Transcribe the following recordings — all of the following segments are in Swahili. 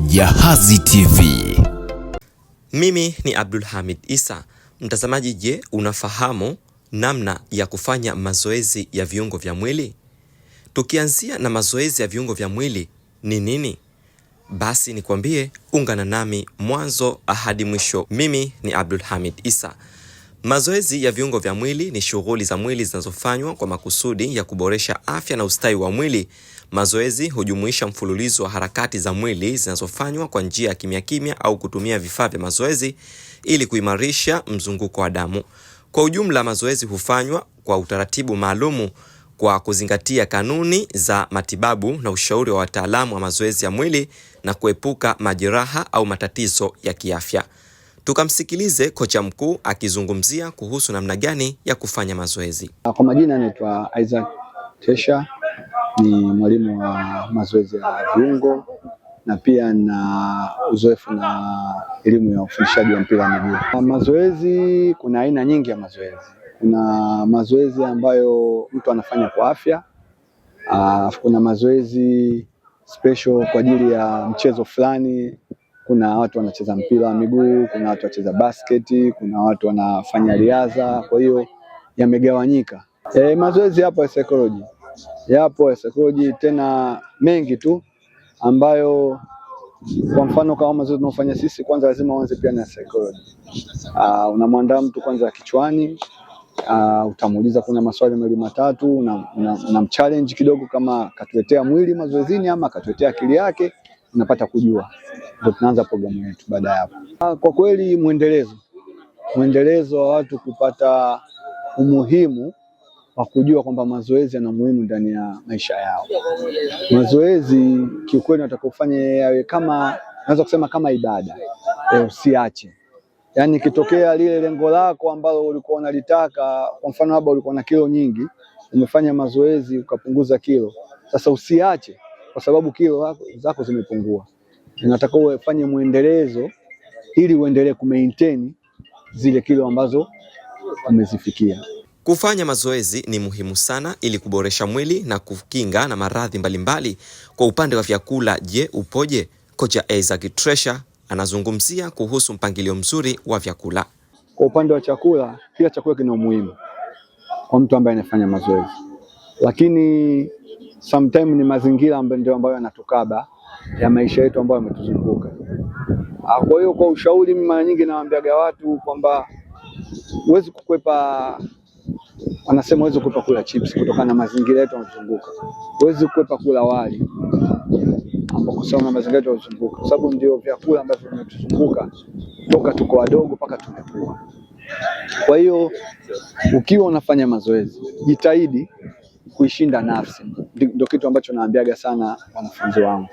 Jahazi TV. Mimi ni Abdulhamid Isa. Mtazamaji, je, unafahamu namna ya kufanya mazoezi ya viungo vya mwili? Tukianzia na mazoezi ya viungo vya mwili ni nini? Basi nikwambie, ungana nami mwanzo hadi mwisho. Mimi ni Abdulhamid Isa. Mazoezi ya viungo vya mwili ni shughuli za mwili zinazofanywa kwa makusudi ya kuboresha afya na ustawi wa mwili. Mazoezi hujumuisha mfululizo wa harakati za mwili zinazofanywa kwa njia ya kimya kimya au kutumia vifaa vya mazoezi ili kuimarisha mzunguko wa damu. Kwa ujumla, mazoezi hufanywa kwa utaratibu maalumu kwa kuzingatia kanuni za matibabu na ushauri wa wataalamu wa mazoezi ya mwili na kuepuka majeraha au matatizo ya kiafya. Tukamsikilize kocha mkuu akizungumzia kuhusu namna gani ya kufanya mazoezi. Kwa majina anaitwa Isaac Tesha, ni mwalimu wa mazoezi ya viungo na pia na uzoefu na elimu ya ufundishaji wa mpira wa miguu. Mazoezi, kuna aina nyingi ya mazoezi. Kuna mazoezi ambayo mtu anafanya kwa afya. Kuna mazoezi special kwa ajili ya mchezo fulani. Kuna watu wanacheza mpira wa miguu, kuna watu wanacheza basketi, kuna watu wanafanya riadha. Kwa hiyo yamegawanyika. Mazoezi yapo ya psychology. Yapo ya psychology tena mengi tu, ambayo kwa mfano kama mazoezi tunafanya sisi, kwanza lazima uanze pia na psychology. Unamwandaa mtu kwanza kichwani, utamuuliza kuna maswali mawili matatu, unamchallenge kidogo kama katuletea mwili mazoezini ama katuletea akili yake, unapata kujua. Ndio tunaanza programu yetu baada ya hapo. Kwa kweli mwendelezo wa watu kupata umuhimu wa kujua kwamba mazoezi yana umuhimu ndani ya maisha yao. Mazoezi kiukweli nataka ufanye yawe kama, naweza kusema kama ibada. Usiache. Yaani kitokea lile lengo lako ambalo ulikuwa unalitaka, kwa mfano labda ulikuwa na kilo nyingi, umefanya mazoezi ukapunguza kilo. Sasa usiache kwa sababu kilo zako zimepungua. Nataka ufanye muendelezo ili uendelee kumaintain zile kilo ambazo umezifikia. Kufanya mazoezi ni muhimu sana ili kuboresha mwili na kukinga na maradhi mbalimbali. Kwa upande wa vyakula, je, upoje? Kocha Isaac Tesha anazungumzia kuhusu mpangilio mzuri wa vyakula. Kwa upande wa chakula, kila chakula kina umuhimu kwa mtu ambaye anafanya mazoezi. Lakini sometimes ni mazingira ambayo yanatukaba ya maisha yetu ambayo yametuzunguka. Kwa hiyo kwa ushauri, mimi mara nyingi nawaambiaga watu kwamba huwezi kukwepa, wanasema huwezi kukwepa kula chips kutokana na mazingira yetu yanayozunguka. Huwezi kukwepa kula wali kwa sababu mazingira yetu yanayozunguka, kwa sababu ndio vyakula ambavyo vimetuzunguka toka tuko wadogo mpaka tumekua. Kwa hiyo ukiwa unafanya mazoezi, jitahidi kuishinda nafsi. Ndio kitu ambacho naambiaga sana wanafunzi wangu.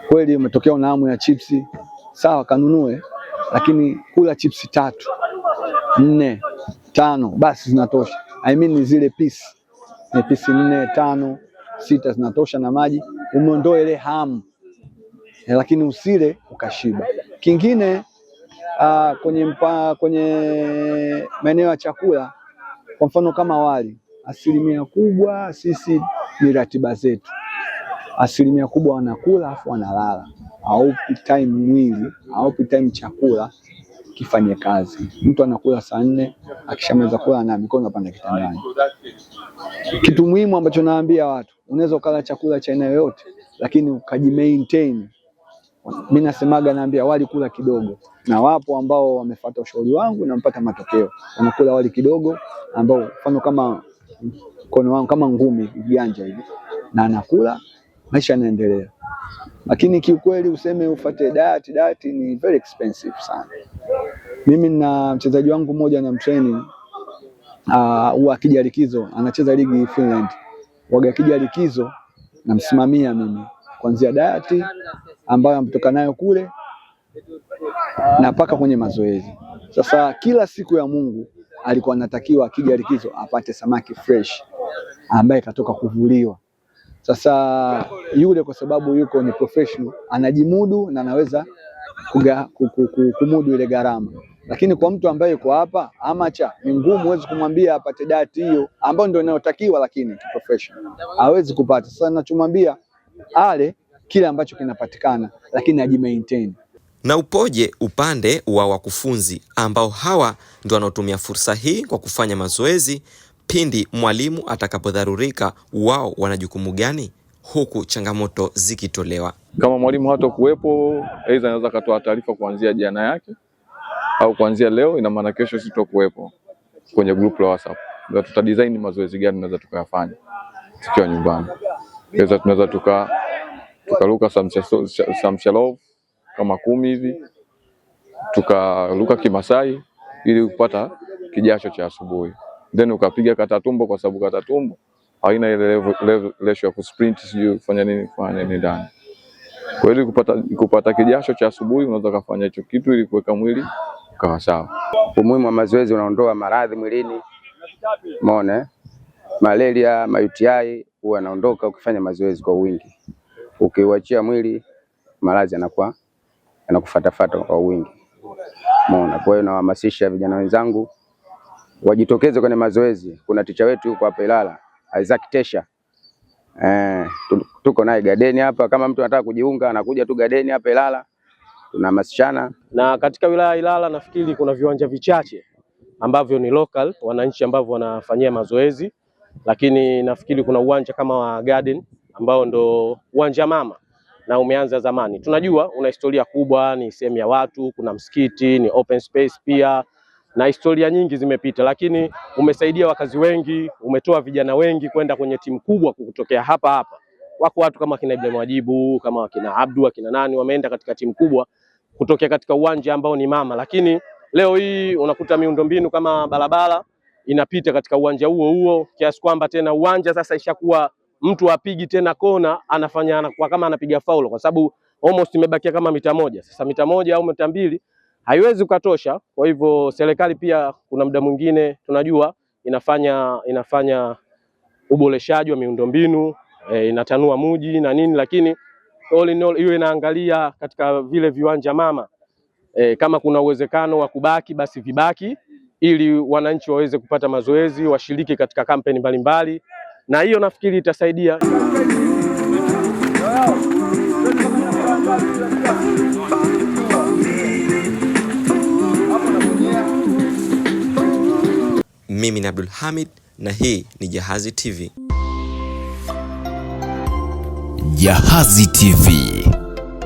Kweli umetokea una hamu ya chipsi, sawa, kanunue, lakini kula chipsi 3, 4, 5 basi zinatosha. Ni zile piece. Ni piece 4, 5, 6 zinatosha na maji, umeondoa ile hamu. Lakini usile ukashiba. Kingine kwenye maeneo ya chakula, kwa mfano kama wali, asilimia kubwa sisi ni ratiba zetu. Asilimia kubwa wanakula afu wanalala. Haupi time mwili, haupi time chakula kifanye kazi. Mtu anakula saa 4, akishamaliza kula na mikono anapanda kitandani. Kitu muhimu ambacho naambia watu, unaweza ukala chakula cha aina yoyote lakini ukajimaintain. Mimi nasemaga, naambia wali kula kidogo, na wapo ambao wamefuata ushauri wangu na mpata matokeo. Wanakula wali kidogo ambao mfano kama mkono wangu kama ngumi ganja hivi, na anakula, maisha yanaendelea. Lakini kiukweli useme ufuate diet ni very expensive sana. Mimi na mchezaji wangu mmoja na mtraining, huwa akija likizo, anacheza ligi Finland. Waga akija likizo namsimamia mimi kuanzia diet ambayo ametoka nayo kule na paka kwenye mazoezi. Sasa kila siku ya Mungu alikuwa anatakiwa akija likizo apate samaki fresh ambaye katoka kuvuliwa. Sasa yule kwa sababu yuko ni professional, anajimudu na anaweza kumudu ile gharama. Lakini kwa mtu ambaye yuko hapa amacha, ni ngumu, huwezi kumwambia apate diet hiyo ambayo ndio inayotakiwa, lakini professional hawezi kupata. Sasa ninachomwambia ale kile ambacho kinapatikana, lakini ajimaintain. Na upoje upande wa wakufunzi ambao hawa ndio wanaotumia fursa hii kwa kufanya mazoezi pindi mwalimu atakapodharurika? Wao wana jukumu gani huku changamoto zikitolewa? Kama mwalimu hatakuwepo, aidha anaweza katoa taarifa kuanzia jana yake au kuanzia leo, ina maana kesho sitokuwepo kwenye group la WhatsApp. Ndio tutadesign mazoezi gani tunaweza tukayafanya tukiwa nyumbani. Tunaweza tukaruka samshalov kama 10 hivi, tukaruka kimasai ili kupata kijasho cha asubuhi, then ukapiga kata tumbo, kwa sababu kata tumbo haina ile ratio ya kusprint sijui kufanya nini ndani. Kwa hiyo kupata kijasho cha asubuhi unaweza kufanya hicho kitu ili kuweka mwili ukawa sawa. Umuhimu wa mazoezi, unaondoa maradhi mwilini. Umeona? Malaria, UTI huwa yanaondoka ukifanya mazoezi kwa wingi. Ukiuachia mwili, maradhi yanakufuata kwa wingi. Umeona? Kwa hiyo nawahamasisha vijana wenzangu wajitokeze kwenye mazoezi. Kuna ticha wetu yuko hapa Ilala, Isaac Tesha. Tuko naye Gadeni hapa, kama mtu anataka kujiunga anakuja tu Gadeni hapa Ilala, tunahamasishana. Na katika wilaya Ilala nafikiri kuna viwanja vichache ambavyo ni local wananchi ambao wanafanyia mazoezi, lakini nafikiri kuna uwanja kama wa Garden ambao ndo uwanja mama na umeanza zamani. Tunajua una historia kubwa, ni sehemu ya watu, kuna msikiti, ni open space pia, na historia nyingi zimepita, lakini umesaidia wakazi wengi, umetoa vijana wengi kwenda kwenye timu kubwa kutokea hapa. Wako watu kama kina Ibrahim Wajibu, kama kina Abdu, kina nani, wameenda katika timu kubwa kutokea katika uwanja ambao ni mama. Lakini leo hii unakuta miundombinu kama barabara inapita katika uwanja huo kiasi kwamba tena uwanja sasa ishakuwa mtu apigi tena kona, anafanya kwa kama anapiga faulo, kwa sababu almost imebakia kama mita 1. Sasa mita 1 au mita 2 haiwezi kutosha. Kwa hivyo serikali pia kuna muda mwingine tunajua inafanya uboreshaji wa miundombinu, inatanua mji na nini, lakini all in all hiyo inaangalia katika vile viwanja mama, kama kuna uwezekano wa kubaki basi vibaki, ili wananchi waweze kupata mazoezi, washiriki katika kampeni mbalimbali, na hiyo nafikiri itasaidia. Mimi ni Abdul Hamid na hii ni Jahazi TV. Jahazi TV.